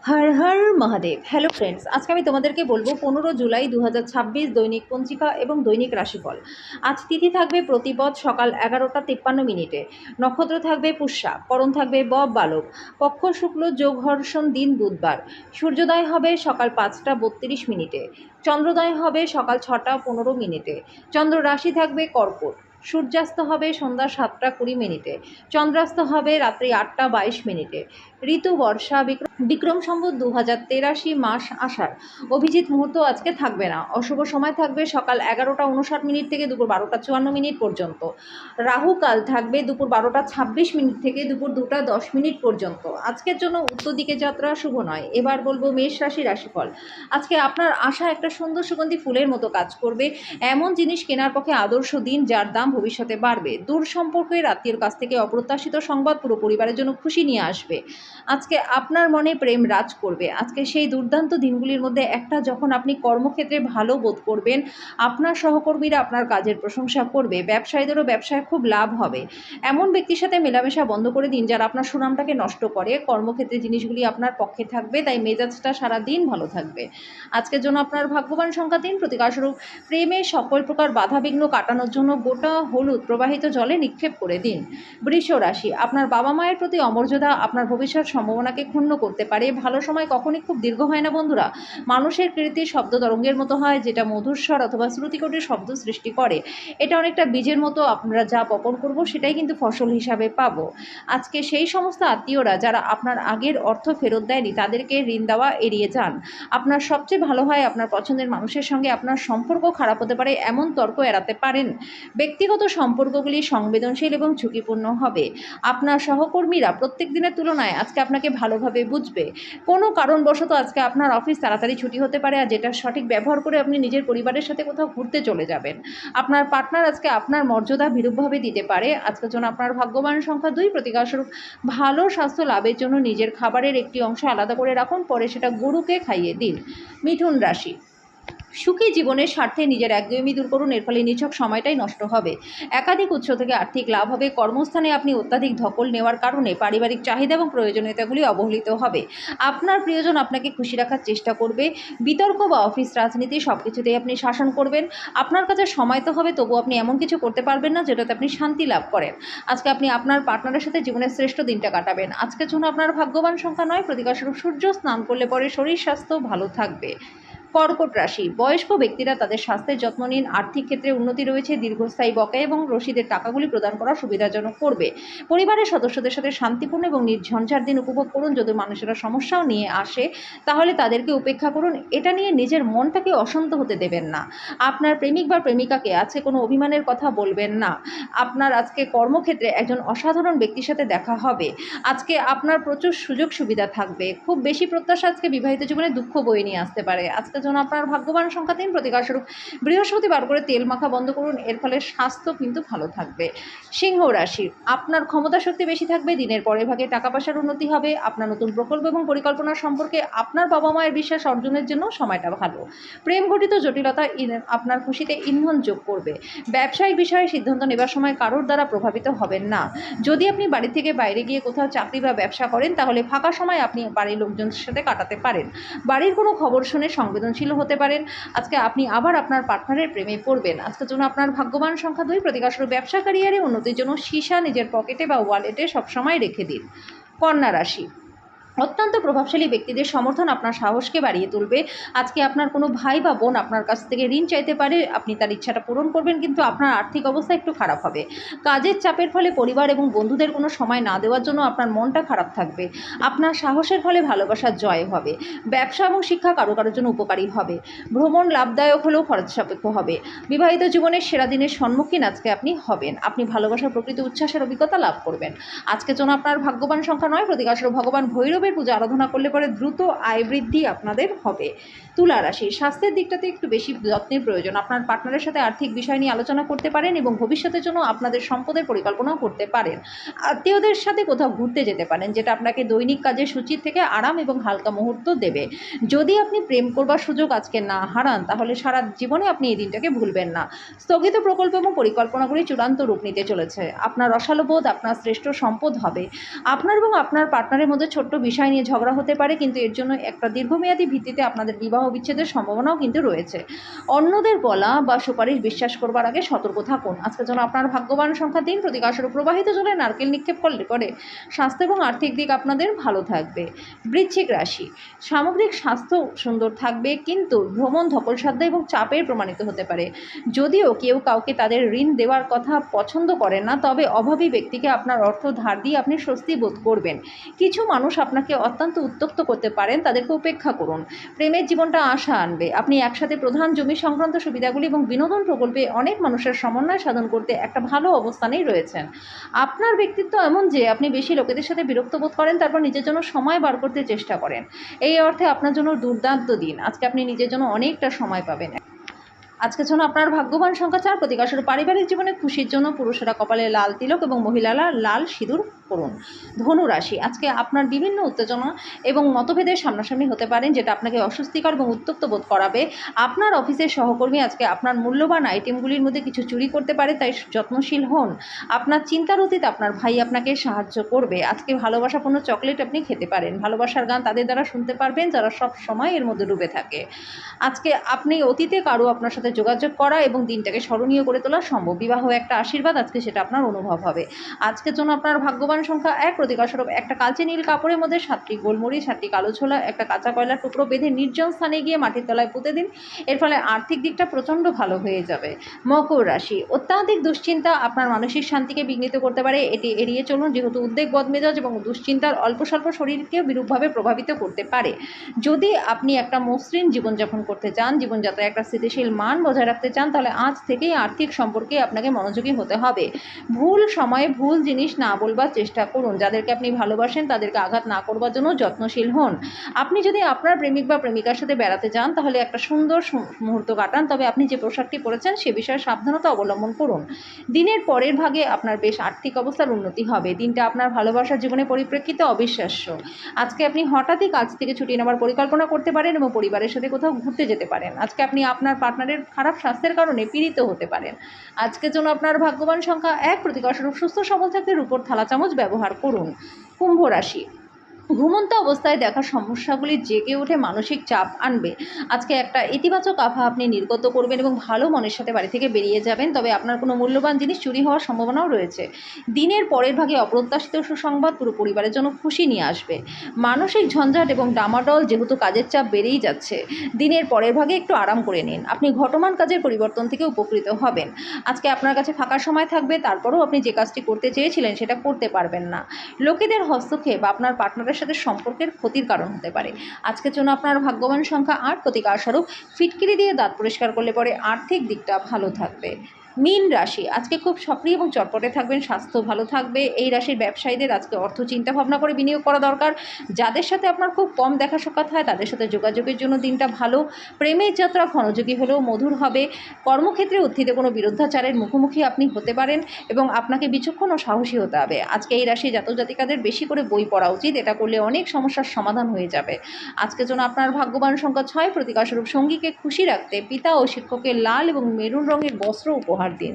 Har Har Mahadev. Hello friends, আজকে আমি তোমাদেরকে বলবো 15 জুলাই 2026 দৈনিক পঞ্জিকা এবং দৈনিক রাশিফল। আজ তিথি থাকবে প্রতিপদ সকাল 11টা 53 মিনিটে, নক্ষত্র থাকবে পুষ্যা, করণ থাকবে বব বালক, পক্ষ শুক্ল যোগ হর্ষণ, দিন বুধবার, সূর্যোদয় হবে সকাল 5টা 32 মিনিটে, চন্দ্রোদয় হবে সকাল 6টা 15 মিনিটে, চন্দ্র রাশি থাকবে কর্কট, সূর্যাস্ত হবে সন্ধ্যা 7টা 20 মিনিটে, চন্দ্রাস্ত হবে রাত্রি 8টা 22 মিনিটে, ঋতু বর্ষা, বিক্রম সম্বত 2083, মাস আষাঢ়। অভিজিৎ মুহূর্ত আজকে থাকবে না। অশুভ সময় থাকবে সকাল 11টা 59 মিনিট থেকে দুপুর 12টা 54 মিনিট পর্যন্ত। রাহু কাল থাকবে দুপুর 12টা 26 মিনিট থেকে দুপুর 2টা 10 মিনিট পর্যন্ত। আজকের জন্য উত্তর দিকে যাত্রা শুভ নয়। এবার বলবো মেষ রাশি রাশিফল। আজকে আপনার আশা একটা সুন্দর সুগন্ধি ফুলের মতো কাজ করবে। এমন জিনিস কেনার পক্ষে আদর্শ দিন, যার দাম ভবিষ্যতে বাড়বে। দূর সম্পর্কের আত্মীয়র কাছ থেকে অপ্রত্যাশিত সংবাদ পুরো পরিবারের জন্য খুশি নিয়ে আসবে। আজকে আপনার মনে প্রেম রাজ করবে। আজকে সেই দুর্দান্ত দিনগুলির মধ্যে একটা, যখন আপনি কর্মক্ষেত্রে ভালো বোধ করবেন, আপনার সহকর্মীরা আপনার কাজের প্রশংসা করবে, ব্যবসায়ীদেরও ব্যবসায় খুব লাভ হবে। এমন ব্যক্তির সাথে মেলামেশা বন্ধ করে দিন যারা আপনার সুনামটাকে নষ্ট করে। কর্মক্ষেত্রে জিনিসগুলি আপনার পক্ষে থাকবে, তাই মেজাজটা সারা দিন ভালো থাকবে। আজকের জন্য আপনার ভাগ্যবান সংখ্যা 3, প্রতিকারস্বরূপ প্রেমে সকল প্রকার বাধাবিঘ্ন কাটানোর জন্য গোটা হলুদ প্রবাহিত জলে নিক্ষেপ করে দিন। বৃষ রাশি, আপনার বাবা মায়ের প্রতি অমর্যাদা আপনার ভবিষ্যৎ সম্ভাবনাকে ক্ষুণ্ণ করতে পারে। ভালো সময় কখনই খুব দীর্ঘ হয় না বন্ধুরা। মানুষের কীর্তি শব্দ তরঙ্গের মতো হয়, যেটা মধুস্বর অথবা শ্রুতিকটির শব্দ সৃষ্টি করে। এটা অনেকটা বীজের মতো, আমরা যা বপন করব সেটাই কিন্তু ফসল হিসাবে পাবো। আজকে সেই সমস্ত আত্মীয়রা যারা আপনার আগের অর্থ ফেরত দেয়নি, তাদেরকে ঋণ দেওয়া এড়িয়ে যান। আপনার সবচেয়ে ভালো হয় আপনার পছন্দের মানুষের সঙ্গে আপনার সম্পর্ক খারাপ হতে পারে এমন তর্ক এড়াতে পারেন। ব্যক্তিগত সম্পর্কগুলি সংবেদনশীল এবং ঝুঁকিপূর্ণ হবে। আপনার সহকর্মীরা প্রত্যেক দিনের তুলনায় আজকে আপনাকে ভালোভাবে বুঝবে। কোনো কারণবশত আজকে আপনার অফিস তাড়াতাড়ি ছুটি হতে পারে, আর যেটা সঠিক ব্যবহার করে আপনি নিজের পরিবারের সাথে কোথাও ঘুরতে চলে যাবেন। আপনার পার্টনার আজকে আপনার মর্যাদা বিরূপভাবে দিতে পারে। আজকের জন্য আপনার ভাগ্যবান সংখ্যা 2, প্রতিকারস্বরূপ ভালো স্বাস্থ্য লাভের জন্য নিজের খাবারের একটি অংশ আলাদা করে রাখুন, পরে সেটা গরুকে খাইয়ে দিন। মিথুন রাশি, সুখী জীবনের স্বার্থে নিজের একগুঁয়েমি দূর করুন, এর ফলে নিছক সময়টাই নষ্ট হবে। একাধিক উৎস থেকে আর্থিক লাভ হবে। কর্মস্থানে আপনি অত্যাধিক ধকল নেওয়ার কারণে পারিবারিক চাহিদা এবং প্রয়োজনীয়তাগুলি অবহেলিত হবে। আপনার প্রিয়জন আপনাকে খুশি রাখার চেষ্টা করবে। বিতর্ক বা অফিস রাজনীতি সব কিছুতেই আপনি শাসন করবেন। আপনার কাছে সময় তো হবে, তবু আপনি এমন কিছু করতে পারবেন না যেটাতে আপনি শান্তি লাভ করেন। আজকে আপনি আপনার পার্টনারের সাথে জীবনের শ্রেষ্ঠ দিনটা কাটাবেন। আজকের জন্য আপনার ভাগ্যবান সংখ্যা 9, প্রতিকারস্বরূপ সূর্য স্নান করলে পরে শরীর স্বাস্থ্য ভালো থাকবে। কর্কট রাশি, বয়স্ক ব্যক্তিরা তাদের স্বাস্থ্যের যত্ন নিন। আর্থিক ক্ষেত্রে উন্নতি রয়েছে। দীর্ঘস্থায়ী বকেয়া এবং রসিদের টাকাগুলি প্রদান করা সুবিধাজনক করবে। পরিবারের সদস্যদের সাথে শান্তিপূর্ণ এবং নির্ঝঞ্ঝাট দিন উপভোগ করুন। যদি মানুষেরা সমস্যাও নিয়ে আসে, তাহলে তাদেরকে উপেক্ষা করুন। এটা নিয়ে নিজের মনটাকে অশান্ত হতে দেবেন না। আপনার প্রেমিক বা প্রেমিকাকে আজকে কোনো অভিমানের কথা বলবেন না। আপনার আজকে কর্মক্ষেত্রে একজন অসাধারণ ব্যক্তির সাথে দেখা হবে। আজকে আপনার প্রচুর সুযোগ সুবিধা থাকবে। খুব বেশি প্রত্যাশা আজকে বিবাহিত জীবনে দুঃখ বয়ে নিয়ে আসতে পারে। আজকের জন্য আপনার ভাগ্যবান সংখ্যা 3, প্রতিকারস্বরূপ বৃহস্পতিবার করে তেল মাখা বন্ধ করুন, এর ফলে স্বাস্থ্য কিন্তু ভালো থাকবে। সিংহ রাশি, আপনার ক্ষমতা শক্তি বেশি থাকবে। দিনের পরের ভাগে টাকা পয়সার উন্নতি হবে। আপনার নতুন প্রকল্প এবং পরিকল্পনা সম্পর্কে আপনার বাবা মায়ের বিশ্বাস অর্জনের জন্য সময়টা ভালো। প্রেম ঘটিত জটিলতা আপনার খুশিতে ইন্ধন যোগ করবে। ব্যবসায়িক বিষয়ে সিদ্ধান্ত নেবার সময় কারোর দ্বারা প্রভাবিত হবেন না। যদি আপনি বাড়ি থেকে বাইরে গিয়ে কোথাও চাকরি বা ব্যবসা করেন, তাহলে ফাঁকা সময় আপনি বাড়ির লোকজনের সাথে কাটাতে পারেন। বাড়ির কোনো খবর শুনে সংবেদনশীল হতে পারেন। আজকে আপনি আবার আপনার পার্টনারের প্রেমে পড়বেন। আজকের জন্য আপনার ভাগ্যবান সংখ্যা 2, প্রতিকারস্বরূপ ব্যবসা ক্যারিয়ারে উন্নতির জন্য সীসা নিজের পকেটে বা ওয়ালেটে সবসময় রেখে দিন। কন্যা রাশি, অত্যন্ত প্রভাবশালী ব্যক্তিদের সমর্থন আপনার সাহসকে বাড়িয়ে তুলবে। আজকে আপনার কোনো ভাই বা বোন আপনার কাছ থেকে ঋণ চাইতে পারে। আপনি তার ইচ্ছাটা পূরণ করবেন, কিন্তু আপনার আর্থিক অবস্থা একটু খারাপ হবে। কাজের চাপের ফলে পরিবার এবং বন্ধুদের কোনো সময় না দেওয়ার জন্য আপনার মনটা খারাপ থাকবে। আপনার সাহসের ফলে ভালোবাসার জয় হবে। ব্যবসা এবং শিক্ষা কারো কারোর জন্য উপকারী হবে। ভ্রমণ লাভদায়ক হলেও খরচ সাপেক্ষ হবে। বিবাহিত জীবনের সেরা দিনের সম্মুখীন আজকে আপনি হবেন। আপনি ভালোবাসার প্রকৃত উচ্ছ্বাসের অভিজ্ঞতা লাভ করবেন। আজকের জন্য আপনার ভাগ্যবান সংখ্যা 9, প্রতিকারস্বরূপ ভগবান ভৈরবের পূজা আরাধনা করলে পরে দ্রুত আয় বৃদ্ধি আপনাদের হবে। তুলা রাশি, স্বাস্থ্যের দিকটাতে একটু বেশি যত্নের প্রয়োজন। আপনার পার্টনারের সাথে আর্থিক বিষয় নিয়ে আলোচনা করতে পারেন এবং ভবিষ্যতের জন্য আপনাদের সম্পদের পরিকল্পনাও করতে পারেন। আত্মীয়দের সাথে কোথাও ঘুরতে যেতে পারেন, যেটা আপনাকে দৈনিক কাজের সূচির থেকে আরাম এবং হালকা মুহূর্ত দেবে। যদি আপনি প্রেম করবার সুযোগ আজকে না হারান, তাহলে সারা জীবনে আপনি এই দিনটাকে ভুলবেন না। স্থগিত প্রকল্প এবং পরিকল্পনাগুলি চূড়ান্ত রূপ নিতে চলেছে। আপনার রসালো বোধ আপনার শ্রেষ্ঠ সম্পদ হবে। আপনার এবং আপনার পার্টনারের মধ্যে ছোট্ট বিষয় বিষয় নিয়ে ঝগড়া হতে পারে, কিন্তু এর জন্য একটা দীর্ঘমেয়াদী ভিত্তিতে আপনাদের বিবাহ বিচ্ছেদের সম্ভাবনাও কিন্তু রয়েছে। অন্যদের বলা বা সুপারিশ বিশ্বাস করবার আগে সতর্ক থাকুন। আজকের জন্য আপনার ভাগ্যবান সংখ্যা 3, প্রতিকারস্বরূপ প্রবাহিত জলে নারকেল নিক্ষেপ করলে পরে স্বাস্থ্য এবং আর্থিক দিক আপনাদের ভালো থাকবে। বৃশ্চিক রাশি, সামগ্রিক স্বাস্থ্য সুন্দর থাকবে, কিন্তু ভ্রমণ ধকলসাধ্য এবং চাপের প্রমাণিত হতে পারে। যদিও কেউ কাউকে তাদের ঋণ দেওয়ার কথা পছন্দ করেন না, তবে অভাবী ব্যক্তিকে আপনার অর্থ ধার দিয়ে আপনি স্বস্তি বোধ করবেন। কিছু মানুষ আপনাকে অত্যন্ত উত্ত্যক্ত করতে পারেন, তাদেরকে উপেক্ষা করুন। প্রেমের জীবনটা আশা আনবে। আপনি একসাথে প্রধান জমি সংক্রান্ত সুবিধাগুলি এবং বিনোদন প্রকল্পে অনেক মানুষের সমন্বয় সাধন করতে একটা ভালো অবস্থানেই রয়েছেন। আপনার ব্যক্তিত্ব এমন যে আপনি বেশি লোকেদের সাথে বিরক্ত বোধ করেন, তারপর নিজের জন্য সময় বার করতে চেষ্টা করেন। এই অর্থে আপনার জন্য দুর্দান্ত দিন। আজকে আপনি নিজের জন্য অনেকটা সময় পাবেন। আজকের জন্য আপনার ভাগ্যবান সংখ্যা 4, প্রতিকারস্বরূপ পারিবারিক জীবনে খুশির জন্য পুরুষেরা কপালে লাল তিলক এবং মহিলারা লাল সিঁদুর করুন। ধনু রাশি, আজকে আপনার বিভিন্ন উত্তেজনা এবং মতভেদের সামনাসামনি হতে পারেন, যেটা আপনাকে অস্বস্তিকর এবং উত্ত্যক্ত বোধ করাবে। আপনার অফিসের সহকর্মী আজকে আপনার মূল্যবান আইটেমগুলির মধ্যে কিছু চুরি করতে পারে, তাই যত্নশীল হন। আপনার চিন্তার অতীত আপনার ভাই আপনাকে সাহায্য করবে। আজকে ভালোবাসাপূর্ণ চকলেট আপনি খেতে পারেন। ভালোবাসার গান তাদের দ্বারা শুনতে পারবেন যারা সব সময় এর মধ্যে ডুবে থাকে। আজকে আপনি অতীতে কারো আপনার সাথে যোগাযোগ করা এবং দিনটাকে স্মরণীয় করে তোলা সম্ভব। বিবাহ একটা আশীর্বাদ, আজকে সেটা আপনার অনুভব হবে। আজকের জন্য আপনার ভাগ্যবান সংখ্যা 1, প্রতিকারস্বরূপ একটা কালচে নীল কাপড়ের মধ্যে 7টি গোলমরিচ, 7টি কালো ছোলা, একটা কাঁচা কয়লার টুকরো বেঁধে নির্জন স্থানে গিয়ে মাটির তলায় পুঁতে দিন। এর ফলে আর্থিক দিকটা প্রচণ্ড ভালো হয়ে যাবে। মকর রাশি, অত্যাধিক দুশ্চিন্তা আপনার মানসিক শান্তিকে বিঘ্নিত করতে পারে। এটি এড়িয়ে চলুন, যেহেতু উদ্বেগ, বদমেজাজ এবং দুশ্চিন্তার অল্প স্বল্প শরীরকে বিরূপভাবে প্রভাবিত করতে পারে। যদি আপনি একটা মসৃণ জীবনযাপন করতে চান, জীবনযাত্রায় একটা স্থিতিশীল মান বজায় রাখতে চান, তাহলে আজ থেকেই আর্থিক সম্পর্কে আপনাকে মনোযোগী হতে হবে। ভুল সময়ে ভুল জিনিস না বলবার চেষ্টা করুন। যাদেরকে আপনি ভালোবাসেন তাদেরকে আঘাত না করবার জন্য যত্নশীল হন। আপনি যদি আপনার প্রেমিক বা প্রেমিকার সাথে বেড়াতে যান, তাহলে একটা সুন্দর মুহূর্ত কাটান, তবে আপনি যে পোশাকটি পরেছেন সে বিষয়ে সাবধানতা অবলম্বন করুন। দিনের পরের ভাগে আপনার বেশ আর্থিক অবস্থার উন্নতি হবে। দিনটা আপনার ভালোবাসার জীবনে পরিপ্রেক্ষিতে অবিশ্বাস্য। আজকে আপনি হঠাৎই কাজ থেকে ছুটি নেওয়ার পরিকল্পনা করতে পারেন এবং পরিবারের সাথে কোথাও ঘুরতে যেতে পারেন। আজকে আপনি আপনার পার্টনারের খারাপ স্বাস্থ্যের কারণে পীড়িত হতে পারেন। আজকের জন্য আপনার ভাগ্যবান সংখ্যা 1, প্রতিকারস্বরূপ সুস্থ সবল থাকতে রূপোর থালা চামচ ব্যবহার করুন। কুম্ভ রাশি, ঘুমন্ত অবস্থায় দেখা সমস্যাগুলি জেগে উঠে মানসিক চাপ আনবে। আজকে একটা ইতিবাচক আভা আপনি নির্গত করবেন এবং ভালো মনের সাথে বাড়ি থেকে বেরিয়ে যাবেন, তবে আপনার কোনো মূল্যবান জিনিস চুরি হওয়ার সম্ভাবনাও রয়েছে। দিনের পরের ভাগে অপ্রত্যাশিত সুসংবাদ পুরো পরিবারের জন্য খুশি নিয়ে আসবে। মানসিক ঝঞ্ঝাট এবং ডামাডোল, যেহেতু কাজের চাপ বেড়েই যাচ্ছে, দিনের পরের ভাগে একটু আরাম করে নিন। আপনি ঘটমান কাজের পরিবর্তন থেকে উপকৃত হবেন। আজকে আপনার কাছে ফাঁকা সময় থাকবে, তারপরেও আপনি যে কাজটি করতে চেয়েছিলেন সেটা করতে পারবেন না। লোকেদের হস্তক্ষেপ আপনার পার্টনারের সাথে সম্পর্কের ক্ষতির কারণ হতে পারে। আজকের জন্য আপনার ভাগ্যবান সংখ্যা 8, প্রতিকারস্বরূপ ফিটকিরি দিয়ে দাঁত পরিষ্কার করলে পরে আর্থিক দিকটা ভালো থাকবে। মীন রাশি, আজকে খুব সক্রিয় এবং চটপটে থাকবেন, স্বাস্থ্য ভালো থাকবে। এই রাশির ব্যবসায়ীদের আজকে অর্থ চিন্তা ভাবনা করে বিনিয়োগ করা দরকার। যাদের সাথে আপনার খুব কম দেখা সাক্ষাৎ হয় তাদের সাথে যোগাযোগের জন্য দিনটা ভালো। প্রেমের যাত্রা ক্ষণযোগী হলেও মধুর হবে। কর্মক্ষেত্রে উত্থিত কোনো বিরুদ্ধাচারের মুখোমুখি আপনি হতে পারেন এবং আপনাকে বিচক্ষণ ও সাহসী হতে হবে। আজকে এই রাশি জাতক জাতিকাদের বেশি করে বই পড়া উচিত, এটা করলে অনেক সমস্যার সমাধান হয়ে যাবে। আজকের জন্য আপনার ভাগ্যবান সংখ্যা 6, প্রতিকারস্বরূপ সঙ্গীকে খুশি রাখতে পিতা ও শিক্ষকের লাল এবং মেরুন রঙের বস্ত্র উপহার দিন।